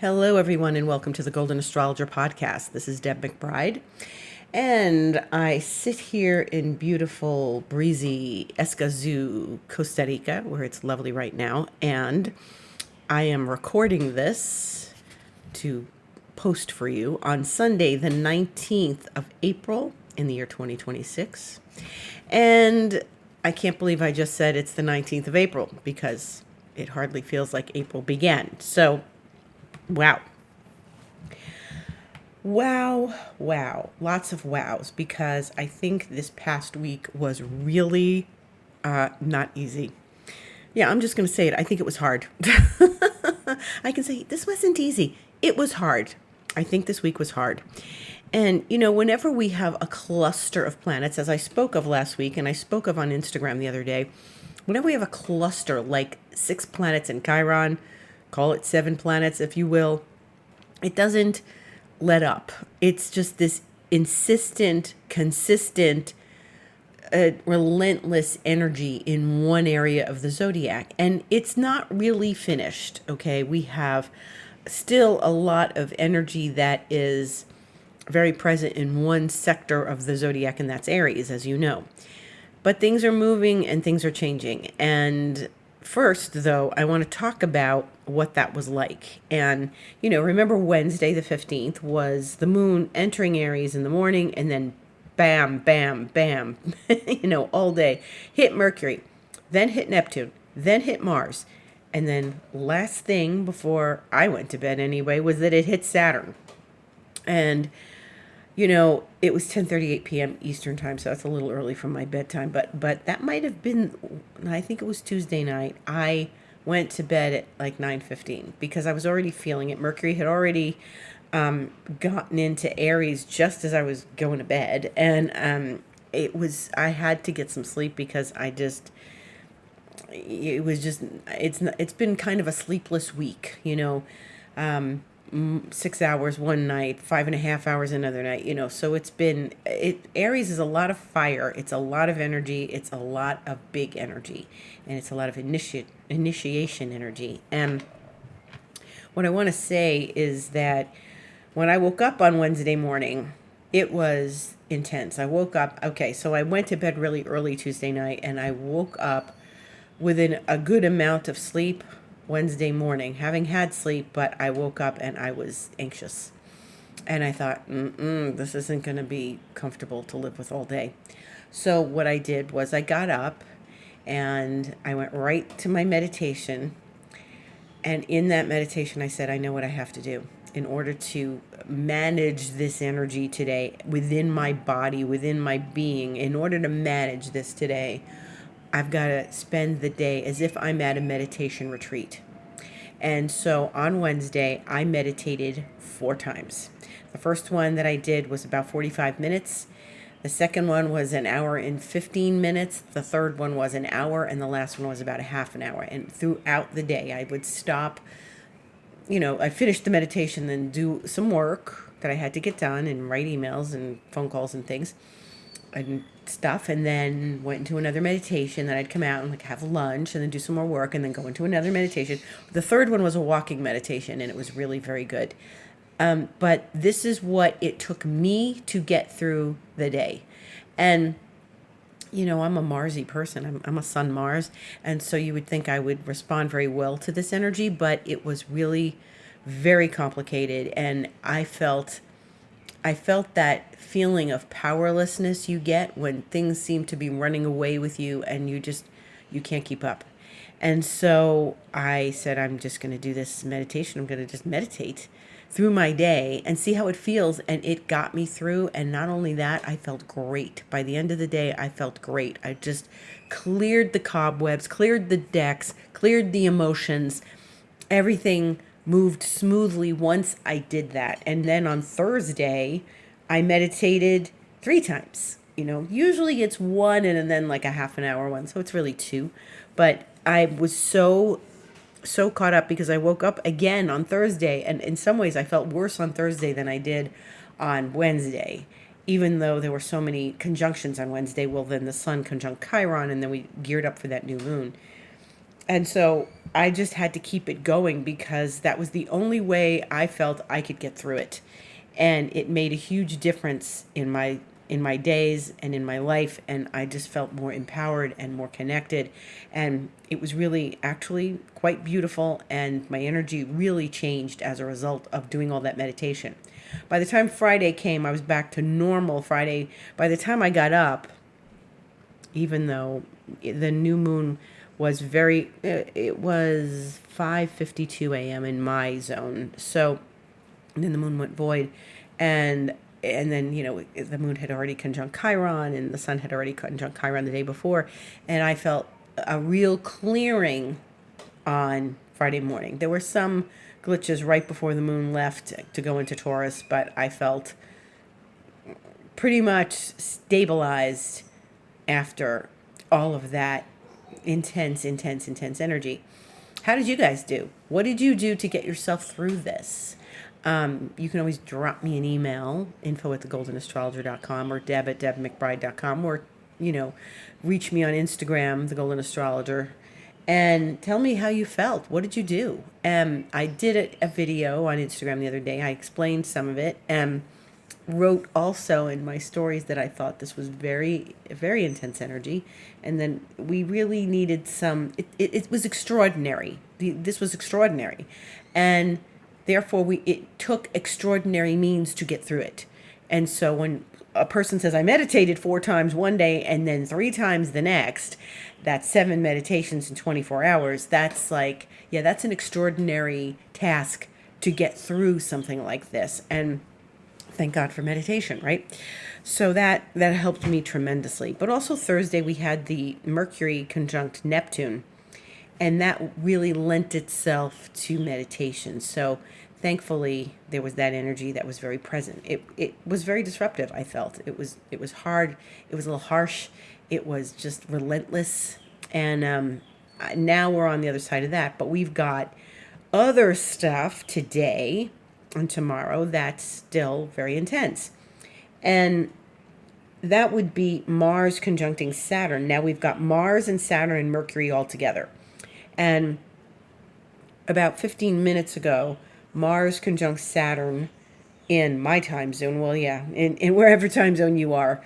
Hello, everyone, and welcome to the Golden Astrologer Podcast. This is Deb McBride, and I sit here in beautiful, breezy Escazú, Costa Rica, where it's lovely right now, and I am recording this to post for you on Sunday, the 19th of April in the year 2026. And I can't believe I just said it's the 19th of April because it hardly feels like April began. So, wow. Wow. Lots of wows because I think this past week was really not easy. Yeah, I'm just going to say it. I think it was hard. I can say this wasn't easy. It was hard. I think this week was hard. And, whenever we have a cluster of planets, as I spoke of last week and I spoke of on Instagram the other day, whenever we have a cluster like 6 planets in Chiron, call it 7 planets, if you will, it doesn't let up. It's just this insistent, consistent, relentless energy in one area of the zodiac. And it's not really finished, okay? We have still a lot of energy that is very present in one sector of the zodiac, and that's Aries, as you know. But things are moving and things are changing. And first, though, I want to talk about what that was like. And, remember Wednesday, the 15th, was the moon entering Aries in the morning, and then bam, bam, bam, all day. Hit Mercury, then hit Neptune, then hit Mars. And then last thing before I went to bed anyway was that it hit Saturn. And it was 10:38 p.m. Eastern time, so that's a little early from my bedtime. But that might have been, I think it was Tuesday night. I went to bed at like 9:15 because I was already feeling it. Mercury had already gotten into Aries just as I was going to bed, and I had to get some sleep because it's been kind of a sleepless week, 6 hours one night, 5.5 hours another night, so Aries is a lot of fire. It's a lot of energy. It's a lot of big energy, and it's a lot of initiation energy. And what I want to say is that when I woke up on Wednesday morning, it was intense. I woke up, okay, so I went to bed really early Tuesday night, and I woke up within a good amount of sleep Wednesday morning, having had sleep, but I woke up and I was anxious. And I thought, this isn't going to be comfortable to live with all day. So what I did was I got up and I went right to my meditation. And in that meditation, I said, I know what I have to do in order to manage this energy today within my body, within my being. In order to manage this today, I've got to spend the day as if I'm at a meditation retreat. And so on Wednesday, I meditated 4 times. The first one that I did was about 45 minutes. The second one was an hour and 15 minutes. The third one was an hour. And the last one was about a half an hour. And throughout the day, I would stop. I'd finish the meditation, then do some work that I had to get done and write emails and phone calls and things and stuff, and then went into another meditation. Then I'd come out and have lunch and then do some more work and then go into another meditation. The third one was a walking meditation, and it was really very good. But this is what it took me to get through the day. And I'm a Marsy person. I'm a Sun Mars, and so you would think I would respond very well to this energy, but it was really very complicated, and I felt that feeling of powerlessness you get when things seem to be running away with you and you can't keep up. And so I said, I'm just going to do this meditation. I'm going to just meditate through my day and see how it feels. And it got me through. And not only that, I felt great. By the end of the day, I felt great. I just cleared the cobwebs, cleared the decks, cleared the emotions. Everything moved smoothly once I did that. And then on Thursday, I meditated 3 times. Usually it's 1 and then like a half an hour one. So it's really 2. But I was so caught up because I woke up again on Thursday. And in some ways I felt worse on Thursday than I did on Wednesday. Even though there were so many conjunctions on Wednesday. Well, then the sun conjunct Chiron, and then we geared up for that new moon. And so I just had to keep it going because that was the only way I felt I could get through it. And it made a huge difference in my days and in my life, and I just felt more empowered and more connected, and it was really actually quite beautiful, and my energy really changed as a result of doing all that meditation. By the time Friday came, I was back to normal. Friday, by the time I got up, even though the new moon was very it was 5:52 a.m. in my zone. So and then the moon went void, and then the moon had already conjunct Chiron, and the sun had already conjunct Chiron the day before, and I felt a real clearing on Friday morning. There were some glitches right before the moon left to go into Taurus, but I felt pretty much stabilized after all of that intense energy. How did you guys do? What did you do to get yourself through this? You can always drop me an email, info@thegoldenastrologer.com, or deb@debmcbride.com, or, reach me on Instagram, The Golden Astrologer, and tell me how you felt. What did you do? I did a video on Instagram the other day. I explained some of it, and wrote also in my stories that I thought this was very, very intense energy, and then we really needed some. It was extraordinary. This was extraordinary, and therefore it took extraordinary means to get through it. And so when a person says I meditated 4 times one day and then 3 times the next, that's 7 meditations in 24 hours. That's like, yeah, that's an extraordinary task to get through something like this. And thank God for meditation, right? So that helped me tremendously. But also Thursday we had the Mercury conjunct Neptune, and that really lent itself to meditation. So thankfully there was that energy that was very present. It was very disruptive, I felt. It was hard, it was a little harsh, it was just relentless. And now we're on the other side of that, but we've got other stuff today and tomorrow that's still very intense. And that would be Mars conjuncting Saturn. Now we've got Mars and Saturn and Mercury all together. And about 15 minutes ago, Mars conjunct Saturn in my time zone. Well, yeah, in wherever time zone you are,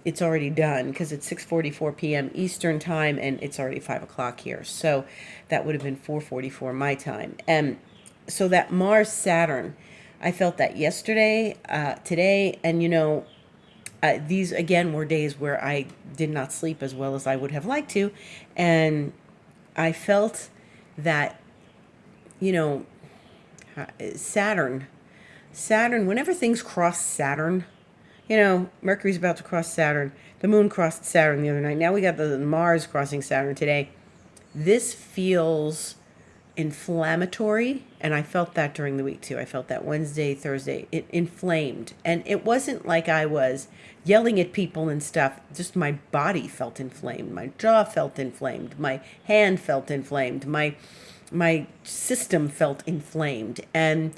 it's already done because it's 6:44 p.m. Eastern time, and it's already 5 o'clock here. So that would have been 4:44 my time. And so that Mars Saturn, I felt that yesterday, today, and these again were days where I did not sleep as well as I would have liked to, and I felt that Saturn, whenever things cross Saturn, Mercury's about to cross Saturn, the moon crossed Saturn the other night. Now we got the Mars crossing Saturn today. This feels inflammatory, and I felt that during the week too. I felt that Wednesday, Thursday, it inflamed, and it wasn't like I was yelling at people and stuff. Just my body felt inflamed, my jaw felt inflamed, my hand felt inflamed, my system felt inflamed. And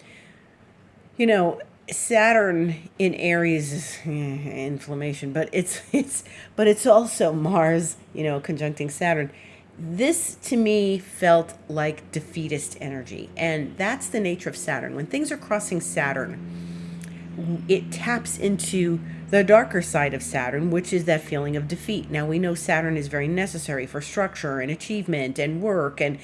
Saturn in Aries is inflammation, but it's also Mars, conjuncting Saturn. This to me felt like defeatist energy, and that's the nature of Saturn. When things are crossing Saturn, it taps into the darker side of Saturn, which is that feeling of defeat. Now we know Saturn is very necessary for structure and achievement and work and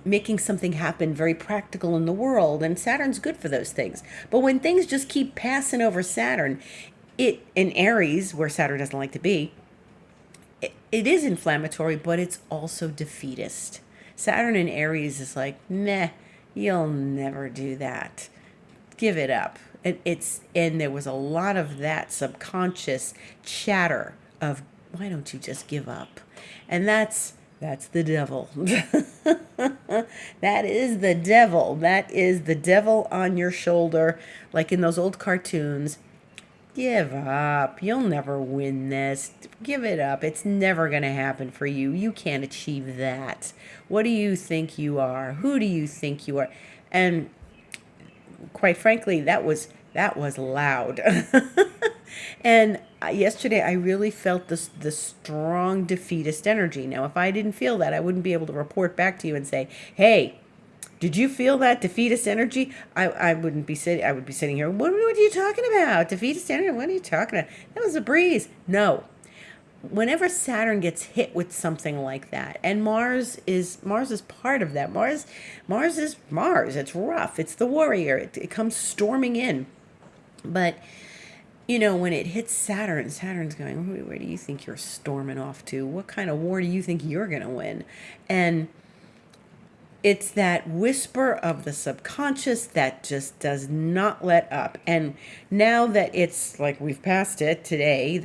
making something happen, very practical in the world, and Saturn's good for those things. But when things just keep passing over Saturn, it in Aries, where Saturn doesn't like to be, it is inflammatory, but it's also defeatist. Saturn in Aries is like, meh, you'll never do that. Give it up. And there was a lot of that subconscious chatter of, why don't you just give up? And that's the devil. That is the devil. That is the devil on your shoulder, like in those old cartoons. Give up. You'll never win this. Give it up. It's never going to happen for you. You can't achieve that. What do you think you are? Who do you think you are? And quite frankly, that was That was loud. And yesterday I really felt the strong defeatist energy. Now, if I didn't feel that, I wouldn't be able to report back to you and say, hey, did you feel that defeatist energy? I wouldn't be sitting. I would be sitting here. What are you talking about? Defeatist energy? What are you talking about? That was a breeze. No. Whenever Saturn gets hit with something like that, and Mars is part of that. Mars is Mars. It's rough. It's the warrior. It comes storming in. But when it hits Saturn, Saturn's going, where do you think you're storming off to? What kind of war do you think you're going to win? And it's that whisper of the subconscious that just does not let up. And now that it's like we've passed it today,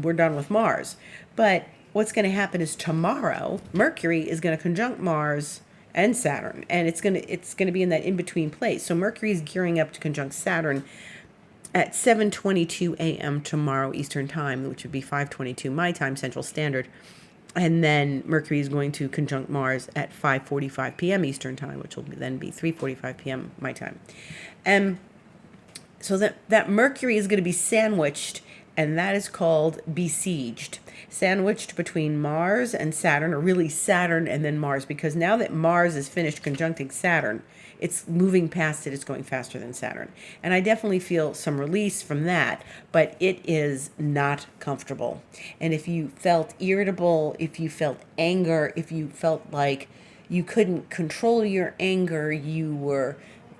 we're done with Mars. But what's going to happen is tomorrow, Mercury is going to conjunct Mars and Saturn, and it's going to be in that in-between place. So Mercury is gearing up to conjunct Saturn at 7:22 a.m. tomorrow Eastern Time, which would be 5:22 my time, Central Standard. And then Mercury is going to conjunct Mars at 5:45 p.m. Eastern Time, which will then be 3:45 p.m. my time. And so that Mercury is going to be sandwiched, and that is called besieged. Sandwiched between Mars and Saturn, or really Saturn and then Mars, because now that Mars is finished conjuncting Saturn, it's moving past it. It's going faster than Saturn. And I definitely feel some release from that, but it is not comfortable. And if you felt irritable, if you felt anger, if you felt like you couldn't control your anger, you were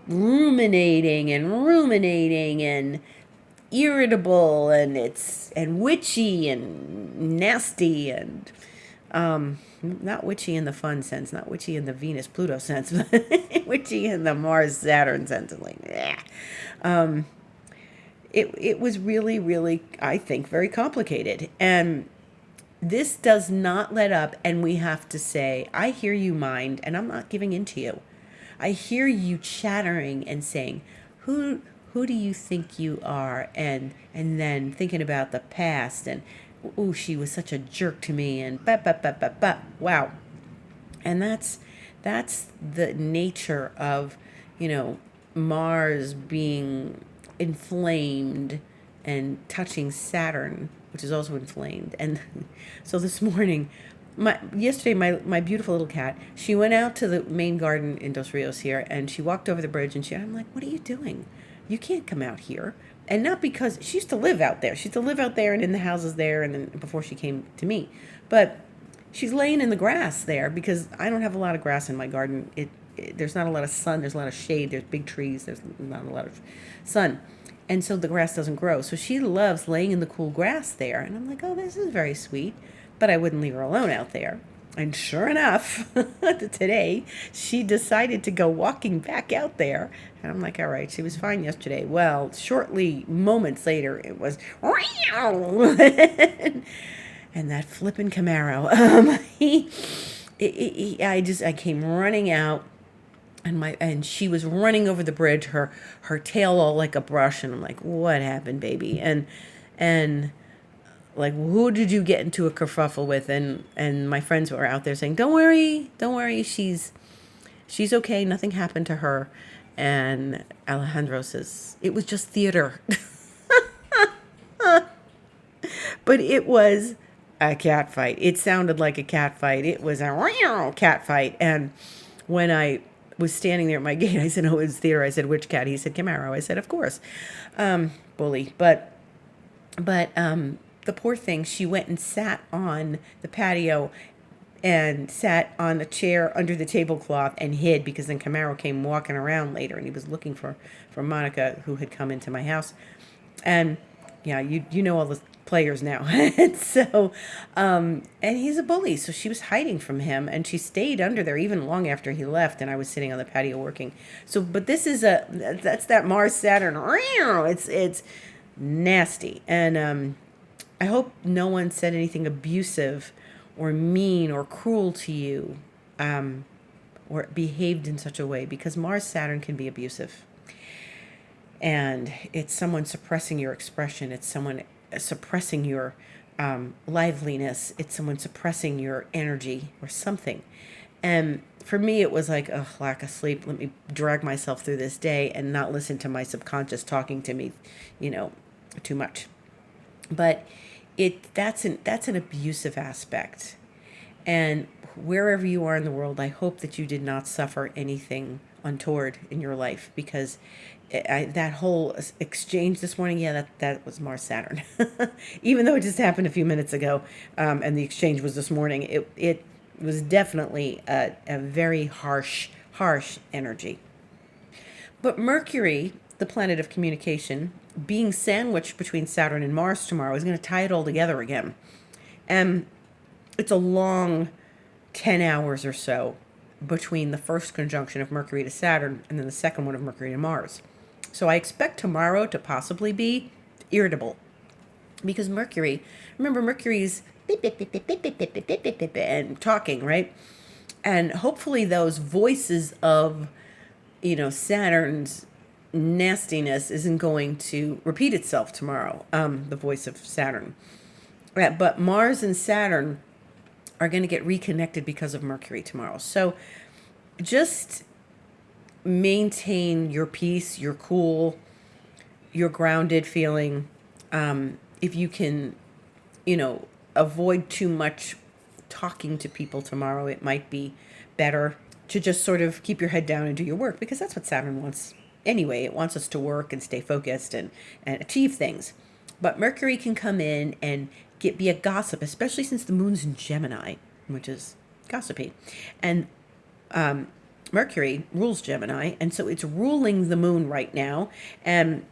ruminating and irritable and witchy and nasty and not witchy in the fun sense, not witchy in the Venus Pluto sense, but witchy in the Mars Saturn sense. Like, it was really, really, I think, very complicated. And this does not let up, and we have to say, I hear you, mind, and I'm not giving in to you. I hear you chattering and saying, who do you think you are? And then thinking about the past and, oh, she was such a jerk to me, and wow. And that's the nature of, Mars being inflamed and touching Saturn, which is also inflamed. And so this morning, yesterday, my beautiful little cat, she went out to the main garden in Dos Rios here, and she walked over the bridge, and I'm like, what are you doing? You can't come out here. And not because she used to live out there. She used to live out there and in the houses there, and then before she came to me. But she's laying in the grass there because I don't have a lot of grass in my garden. There's not a lot of sun. There's a lot of shade. There's big trees. There's not a lot of sun. And so the grass doesn't grow. So she loves laying in the cool grass there. And I'm like, oh, this is very sweet. But I wouldn't leave her alone out there. And sure enough, today, she decided to go walking back out there. And I'm like, all right, she was fine yesterday. Well, moments later, it was, and that flippin' Camaro. I came running out, and she was running over the bridge, her tail all like a brush. And I'm like, what happened, baby? And like, who did you get into a kerfuffle with? And my friends were out there saying, don't worry, she's okay, nothing happened to her. And Alejandro says, it was just theater. But it was a cat fight. It sounded like a cat fight. It was a cat fight. And when I was standing there at my gate, I said, oh, it's theater. I said, which cat? He said, Camaro. I said, of course. Bully. But the poor thing, she went and sat on the patio and sat on a chair under the tablecloth and hid, because then Camaro came walking around later and he was looking for Monica, who had come into my house. And yeah, you know all the players now. And so, and he's a bully. So she was hiding from him, and she stayed under there even long after he left, and I was sitting on the patio working. So, but this is that's that Mars Saturn. It's nasty. And, I hope no one said anything abusive or mean or cruel to you, or behaved in such a way, because Mars Saturn can be abusive. And it's someone suppressing your expression. It's someone suppressing your liveliness. It's someone suppressing your energy or something. And for me, it was like, oh, lack of sleep. Let me drag myself through this day and not listen to my subconscious talking to me, too much. But that's an abusive aspect. And wherever you are in the world, I hope that you did not suffer anything untoward in your life, because that whole exchange this morning, yeah, that was Mars Saturn. Even though it just happened a few minutes ago, and the exchange was this morning, it was definitely a very harsh energy. But Mercury, the planet of communication, being sandwiched between Saturn and Mars tomorrow, is going to tie it all together again. And it's a long 10 hours or so between the first conjunction of Mercury to Saturn and then the second one of Mercury to Mars. So I expect tomorrow to possibly be irritable, because Mercury, remember, Mercury's beep, beep, beep, beep, beep, beep, beep, beep, beep, beep, beep, and talking, right? And hopefully those voices of, Saturn's nastiness isn't going to repeat itself tomorrow, the voice of Saturn. But Mars and Saturn are going to get reconnected because of Mercury tomorrow. So just maintain your peace, your cool, your grounded feeling. If you can, avoid too much talking to people tomorrow, it might be better to just sort of keep your head down and do your work, because that's what Saturn wants anyway. It wants us to work and stay focused and achieve things. But Mercury can come in and be a gossip, especially since the moon's in Gemini, which is gossipy. And Mercury rules Gemini, and so it's ruling the moon right now. And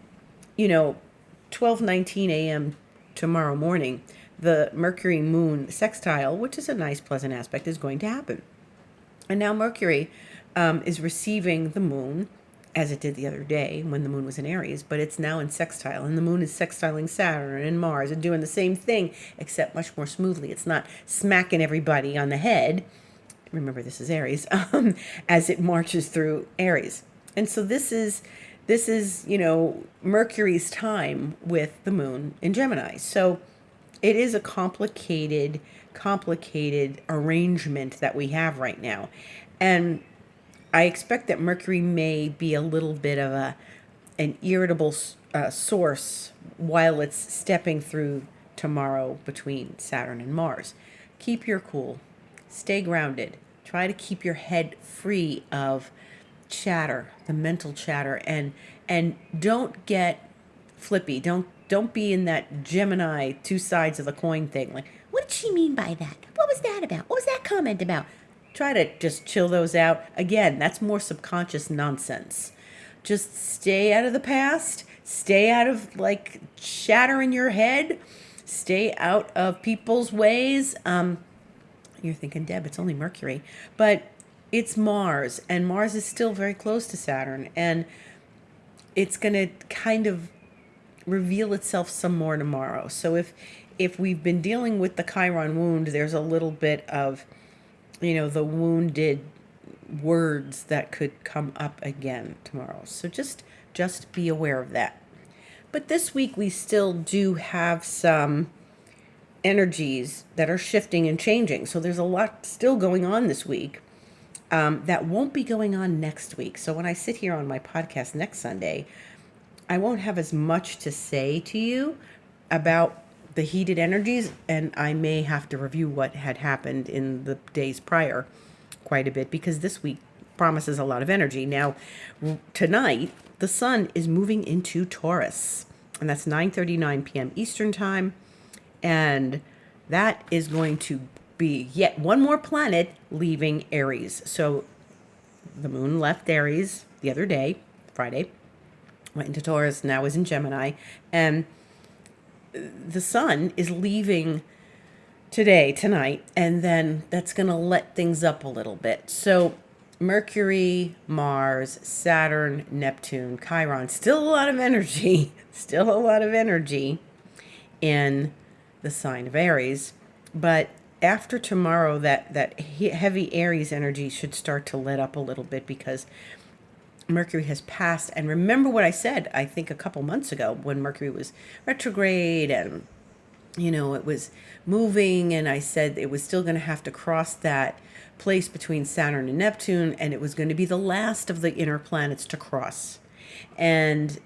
12:19 a.m. tomorrow morning, the Mercury moon sextile, which is a nice pleasant aspect, is going to happen. And now Mercury is receiving the moon, as it did the other day when the moon was in Aries, but it's now in sextile, and the moon is sextiling Saturn and Mars and doing the same thing, except much more smoothly. It's not smacking everybody on the head. Remember, this is Aries, as it marches through Aries. And so this is Mercury's time with the moon in Gemini. So it is a complicated arrangement that we have right now. And I expect that Mercury may be a little bit of an irritable source while it's stepping through tomorrow between Saturn and Mars. Keep your cool. Stay grounded. Try to keep your head free of chatter, the mental chatter, and don't get flippy. Don't be in that Gemini two sides of the coin thing. Like, what did she mean by that? What was that about? What was that comment about? Try to just chill those out. Again, that's more subconscious nonsense. Just stay out of the past. Stay out of chatter in your head. Stay out of people's ways. You're thinking, Deb, it's only Mercury. But it's Mars, and Mars is still very close to Saturn, and it's going to kind of reveal itself some more tomorrow. So if we've been dealing with the Chiron wound, there's a little bit of, the wounded words that could come up again tomorrow. So just be aware of that. But this week we still do have some energies that are shifting and changing. So there's a lot still going on this week that won't be going on next week. So when I sit here on my podcast next Sunday, I won't have as much to say to you about the heated energies, and I may have to review what had happened in the days prior quite a bit, because this week promises a lot of energy. Now, tonight, the sun is moving into Taurus, and that's 9:39 p.m. Eastern Time, and that is going to be yet one more planet leaving Aries. So the moon left Aries the other day, Friday, went into Taurus, now is in Gemini, and the sun is leaving tonight, and then that's going to let things up a little bit. So Mercury, Mars, Saturn, Neptune, Chiron, still a lot of energy, in the sign of Aries. But after tomorrow, that heavy Aries energy should start to let up a little bit, because Mercury has passed. And remember what I said, I think a couple months ago, when Mercury was retrograde and it was moving, and I said it was still going to have to cross that place between Saturn and Neptune, and it was going to be the last of the inner planets to cross. And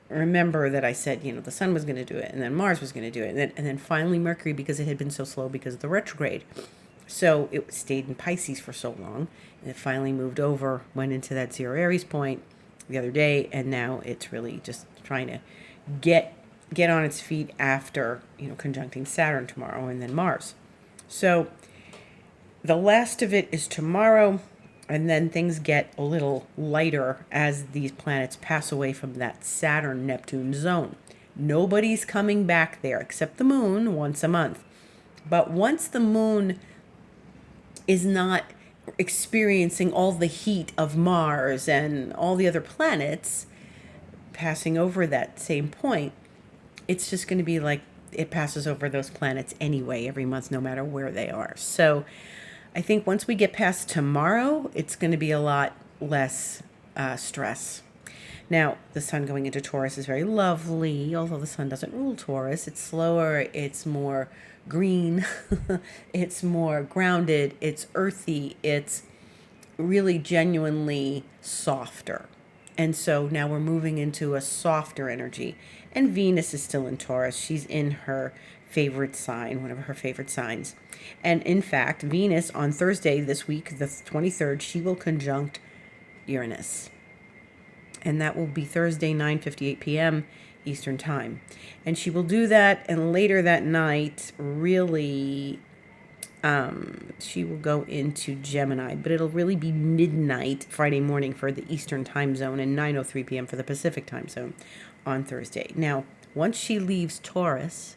remember that I said, the sun was going to do it, and then Mars was going to do it, and then finally Mercury, because it had been so slow because of the retrograde. So it stayed in Pisces for so long, and it finally moved over, went into that zero Aries point the other day, and now it's really just trying to get on its feet after, conjuncting Saturn tomorrow and then Mars. So the last of it is tomorrow, and then things get a little lighter as these planets pass away from that Saturn-Neptune zone. Nobody's coming back there except the moon once a month. But once the moon is not experiencing all the heat of Mars and all the other planets passing over that same point, it's just going to be like it passes over those planets anyway every month, no matter where they are. So I think once we get past tomorrow, it's going to be a lot less stress. Now, the sun going into Taurus is very lovely, although the sun doesn't rule Taurus. It's slower, it's more green, it's more grounded, it's earthy, it's really genuinely softer. And so now we're moving into a softer energy. And Venus is still in Taurus. She's in her favorite sign, one of her favorite signs. And in fact, Venus on Thursday this week, the 23rd, she will conjunct Uranus. And that will be Thursday, 9:58 p.m. Eastern Time. And she will do that, and later that night, really, she will go into Gemini. But it'll really be midnight Friday morning for the Eastern Time Zone and 9:03 p.m. for the Pacific Time Zone on Thursday. Now, once she leaves Taurus,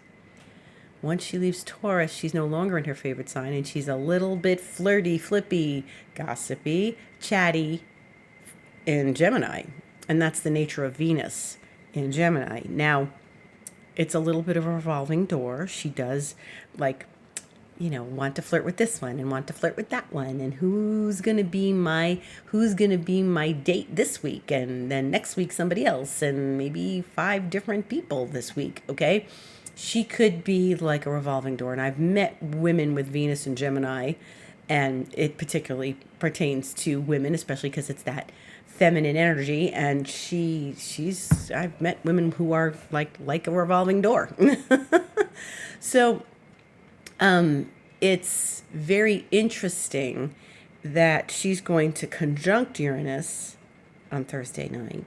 she's no longer in her favorite sign, and she's a little bit flirty, flippy, gossipy, chatty in Gemini. And that's the nature of Venus in Gemini. Now, it's a little bit of a revolving door. She does, want to flirt with this one and want to flirt with that one, and who's gonna be my date this week, and then next week somebody else, and maybe 5 different people this week. Okay, she could be like a revolving door. And I've met women with Venus and Gemini, and it particularly pertains to women, especially because it's that feminine energy. And I've met women who are like a revolving door. So it's very interesting that she's going to conjunct Uranus on Thursday night,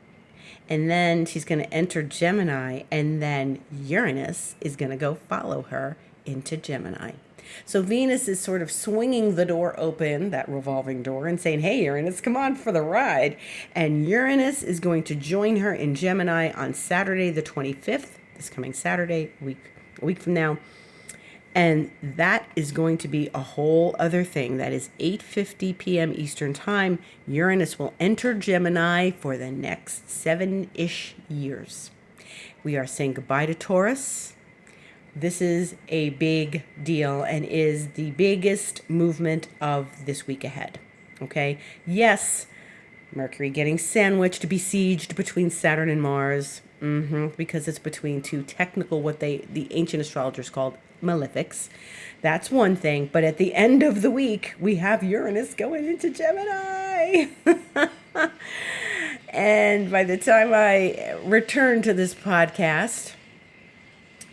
and then she's going to enter Gemini, and then Uranus is going to go follow her into Gemini. So Venus is sort of swinging the door open, that revolving door, and saying, hey, Uranus, come on for the ride. And Uranus is going to join her in Gemini on Saturday the 25th, this coming Saturday, a week from now. And that is going to be a whole other thing. That is 8:50 p.m. Eastern Time. Uranus will enter Gemini for the next 7-ish years. We are saying goodbye to Taurus. This is a big deal and is the biggest movement of this week ahead. Okay? Yes, Mercury getting sandwiched, besieged between Saturn and Mars. Because it's between two technical, what the ancient astrologers called malefics. That's one thing. But at the end of the week, we have Uranus going into Gemini. And by the time I return to this podcast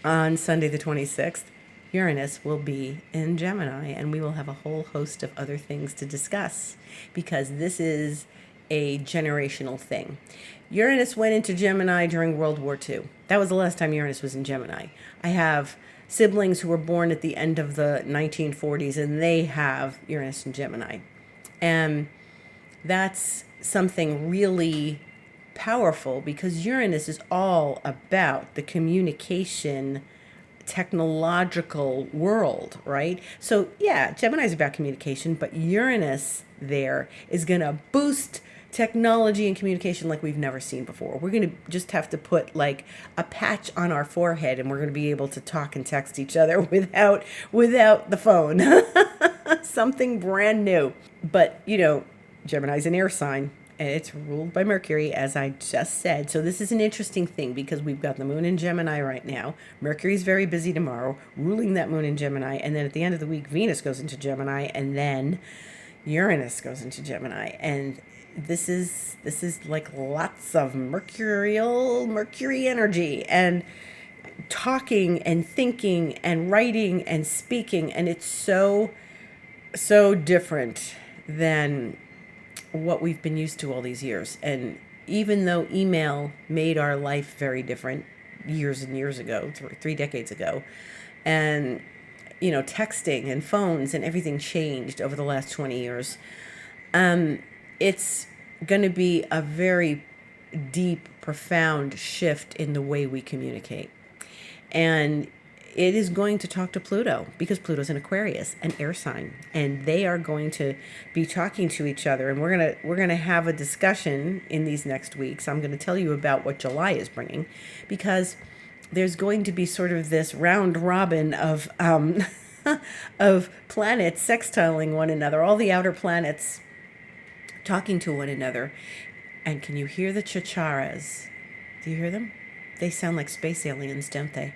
on Sunday the 26th, Uranus will be in Gemini, and we will have a whole host of other things to discuss, because this is a generational thing. Uranus went into Gemini during World War II. That was the last time Uranus was in Gemini. I have siblings who were born at the end of the 1940s, and they have Uranus in Gemini. And that's something really powerful, because Uranus is all about the communication technological world, right? So yeah, Gemini is about communication, but Uranus there is going to boost technology and communication like we've never seen before. We're going to just have to put like a patch on our forehead, and we're going to be able to talk and text each other without the phone. Something brand new. But Gemini's an air sign, And it's ruled by Mercury, as I just said. So this is an interesting thing because we've got the moon in Gemini right now. Mercury's very busy tomorrow, ruling that moon in Gemini. And then at the end of the week, Venus goes into Gemini, and then Uranus goes into Gemini. And this is like lots of Mercury energy, and talking and thinking and writing and speaking. And it's so different than what we've been used to all these years. And even though email made our life very different years and years ago, 3 decades ago, and texting and phones and everything changed over the last 20 years, it's going to be a very deep, profound shift in the way we communicate. And it is going to talk to Pluto, because Pluto's in Aquarius, an air sign, and they are going to be talking to each other. And we're gonna have a discussion in these next weeks. I'm going to tell you about what July is bringing, because there's going to be sort of this round robin of of planets sextiling one another, all the outer planets talking to one another. And can you hear the chacharas? Do you hear them? They sound like space aliens, don't they?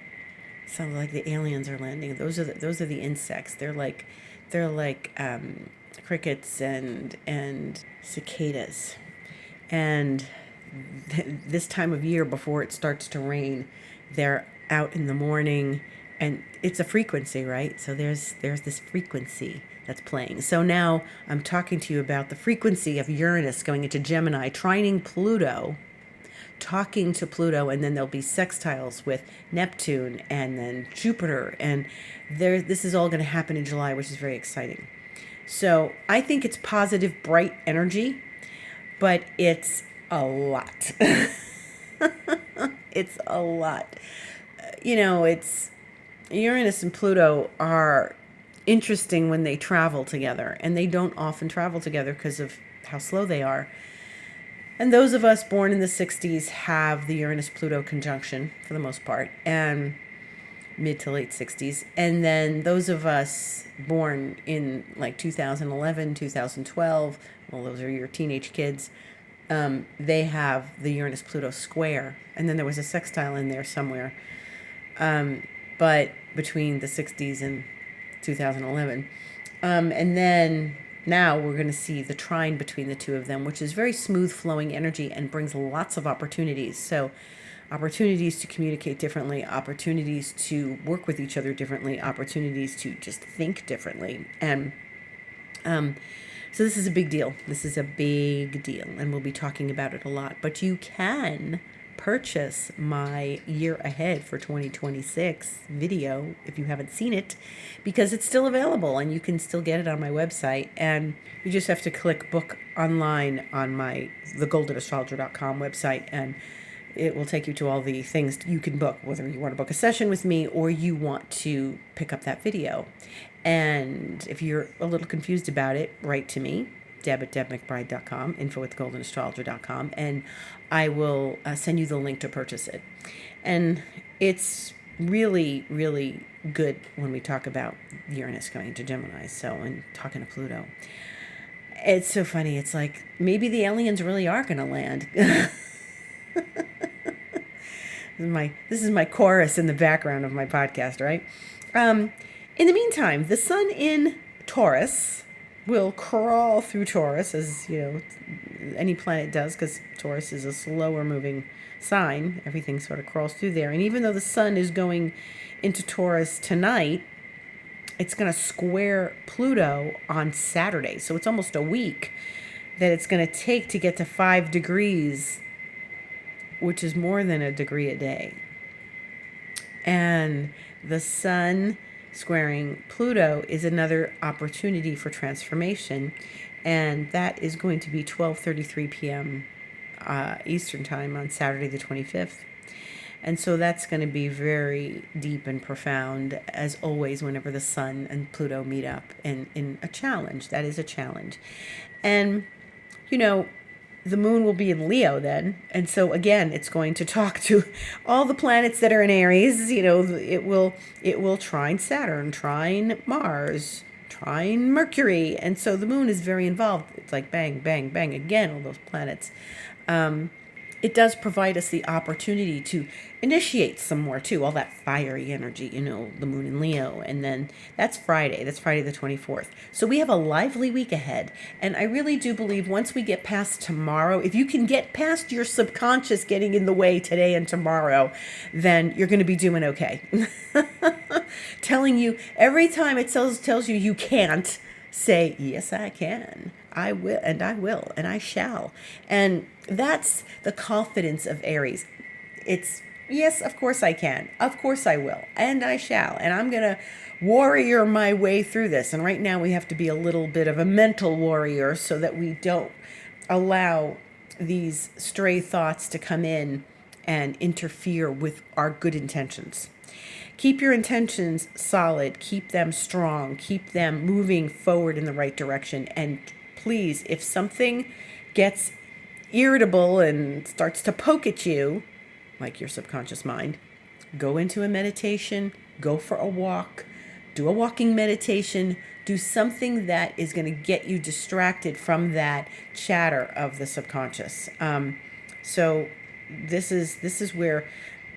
Sound like the aliens are landing. Those are the insects. They're like crickets and cicadas. And this time of year, before it starts to rain, they're out in the morning, and it's a frequency, right? So there's this frequency that's playing. So now I'm talking to you about the frequency of Uranus going into Gemini, trining Pluto, talking to Pluto, and then there'll be sextiles with Neptune and then Jupiter, and this is all going to happen in July, which is very exciting. So I think it's positive, bright energy, but it's a lot. It's a lot. It's Uranus and Pluto are interesting when they travel together, and they don't often travel together because of how slow they are. And those of us born in the 60s have the Uranus-Pluto conjunction for the most part, and mid to late 60s. And then those of us born in like 2011, 2012, well, those are your teenage kids, they have the Uranus-Pluto square. And then there was a sextile in there somewhere. But between the 60s and 2011. And then now we're going to see the trine between the two of them, which is very smooth flowing energy and brings lots of opportunities. So opportunities to communicate differently, opportunities to work with each other differently, opportunities to just think differently. And so this is a big deal. This is a big deal, and we'll be talking about it a lot. But you can purchase my year ahead for 2026 video if you haven't seen it, because it's still available and you can still get it on my website. And you just have to click book online on my thegoldenastrologer.com website, and it will take you to all the things you can book, whether you want to book a session with me or you want to pick up that video. And if you're a little confused about it, write to me, deb@debmcbride.com, info@goldenastrologer.com, and I will send you the link to purchase it. And it's really, really good when we talk about Uranus going to Gemini, and talking to Pluto. It's so funny. It's like maybe the aliens really are going to land. This is my chorus in the background of my podcast, right? In the meantime, the sun in Taurus will crawl through Taurus, as any planet does, because Taurus is a slower moving sign. Everything sort of crawls through there. And even though the sun is going into Taurus tonight, it's going to square Pluto on Saturday. So it's almost a week that it's going to take to get to 5 degrees, which is more than a degree a day. And the sun squaring Pluto is another opportunity for transformation, and that is going to be 12:33 p.m. Eastern time on Saturday the 25th. And so that's going to be very deep and profound, as always, whenever the sun and Pluto meet up in a challenge. That is a challenge. And, the moon will be in Leo then. And so, again, it's going to talk to all the planets that are in Aries. It will trine Saturn, trine Mars, trine Mercury. And so the moon is very involved. It's like bang, bang, bang. Again, all those planets. It does provide us the opportunity to initiate some more too, all that fiery energy, the moon in Leo. And then that's Friday the 24th. So we have a lively week ahead. And I really do believe once we get past tomorrow, if you can get past your subconscious getting in the way today and tomorrow, then you're going to be doing okay. Telling you every time it tells you you can't, say, yes, I can. I will, and I shall. And that's the confidence of Aries. It's, yes, of course I can. Of course I will. And I shall. And I'm going to warrior my way through this. And right now we have to be a little bit of a mental warrior so that we don't allow these stray thoughts to come in and interfere with our good intentions. Keep your intentions solid, keep them strong, keep them moving forward in the right direction. And please, if something gets irritable and starts to poke at you, like your subconscious mind, go into a meditation, go for a walk, do a walking meditation, do something that is going to get you distracted from that chatter of the subconscious. So this is where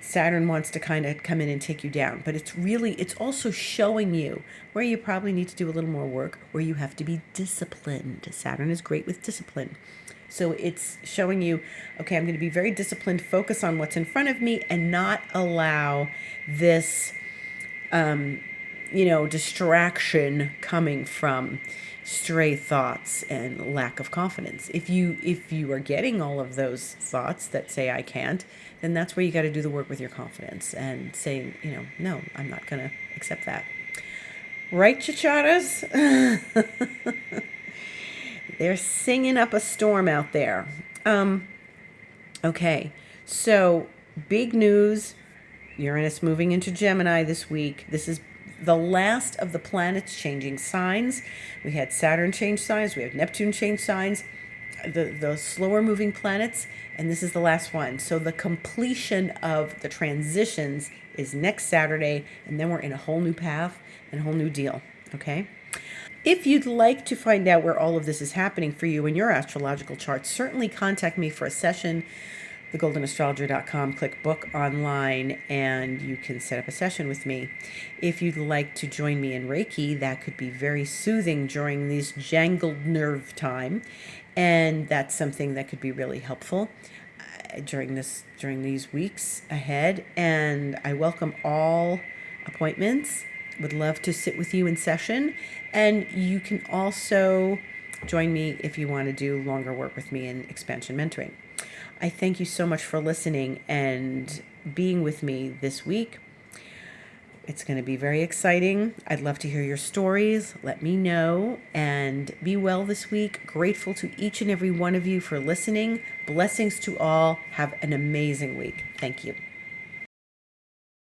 Saturn wants to kind of come in and take you down. But it's also showing you where you probably need to do a little more work, where you have to be disciplined. Saturn is great with discipline. So it's showing you, okay, I'm going to be very disciplined, focus on what's in front of me and not allow this, distraction coming from stray thoughts and lack of confidence. If you are getting all of those thoughts that say I can't, then that's where you got to do the work with your confidence and say, no, I'm not going to accept that. Right, chacharas? They're singing up a storm out there. Okay, so big news. Uranus moving into Gemini this week. This is the last of the planets changing signs. We had Saturn change signs. We have Neptune change signs. The slower moving planets, and this is the last one. So the completion of the transitions is next Saturday, and then we're in a whole new path and a whole new deal, okay? If you'd like to find out where all of this is happening for you in your astrological chart, certainly contact me for a session, thegoldenastrologer.com, click book online, and you can set up a session with me. If you'd like to join me in Reiki, that could be very soothing during this jangled nerve time. And that's something that could be really helpful during these weeks ahead. And I welcome all appointments. Would love to sit with you in session. And you can also join me if you want to do longer work with me in expansion mentoring. I thank you so much for listening and being with me this week. It's going to be very exciting. I'd love to hear your stories. Let me know, and be well this week. Grateful to each and every one of you for listening. Blessings to all. Have an amazing week. Thank you.